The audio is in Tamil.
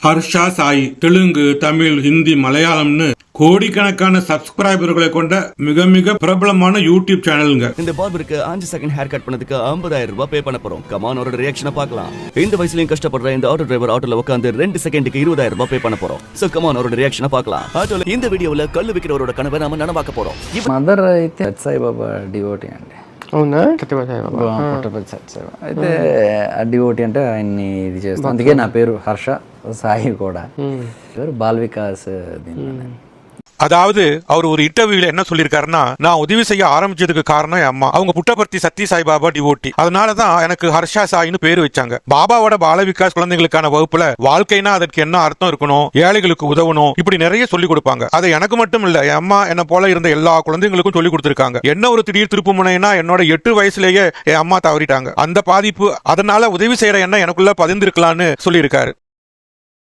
ஹர்ஷா சாய் தெலுங்கு, தமிழ், ஹிந்தி, மலையாளம்னு கோடிக்கணக்கான சப்ஸ்கிரைபர்களை கொண்ட மிக மிக பிரபலமான யூடியூப் சேனலுங்க. இந்த பார்பருக்கு 5 செகண்ட் ஹேர் கட் பண்ணதுக்கு 50,000 ரூபாய் பே பண்ண போறோம். கமான் அவரோட ரியாக்ஷனை பார்க்கலாம். இந்த வயசுலயும் கஷ்டப்படுற இந்த ஆட்டோ டிரைவர் ஆட்டோல உட்காந்து 2 செகண்டுக்கு 20,000 ரூபாய் பே பண்ண போறோம். சோ கமான் அவரோட ரியாக்ஷனை பார்க்கலாம். ஆட்டோல இந்த வீடியோல கல்லு விக்கிறவரோட கனவை நாம நனவாக்க போறோம். మదర్ అయితే సాయిబాబా డివోటీ అండి. అవునా? పుట్టపర్తి సాయిబాబా అయితే ఆ డివోటీ అంటే ఆయన్ని ఇది చేస్తాం. అందుకే నా పేరు హర్ష సాయి కూడా. పేరు బాల్ వికాస్ దీనిలోనే. அதாவது அவர் ஒரு இன்டர்வியூல என்ன சொல்லியிருக்காருன்னா, நான் உதவி செய்ய ஆரம்பிச்சதுக்கு காரணம் என் அம்மா. அவங்க புட்டபர்த்தி சத்ய சாய்பாபா டிவோட்டி. அதனாலதான் எனக்கு ஹர்ஷா சாயின்னு பேரு வச்சாங்க. பாபாவோட பால விகாஸ் குழந்தைகளுக்கான வகுப்புல வாழ்க்கைனா அதற்கு என்ன அர்த்தம் இருக்கணும், ஏழைகளுக்கு உதவணும், இப்படி நிறைய சொல்லி கொடுப்பாங்க. அது எனக்கு மட்டும் இல்ல, என் அம்மா என்ன போல இருந்த எல்லா குழந்தைங்களுக்கும் சொல்லி கொடுத்திருக்காங்க. என்ன ஒரு திடீர் திருப்பு முனைனா, என்னோட 8 வயசுலயே என் அம்மா தவறிட்டாங்க. அந்த பாதிப்பு, அதனால உதவி செய்யற எண்ணம் எனக்குள்ள பதிந்திருக்கலான்னு சொல்லியிருக்காரு.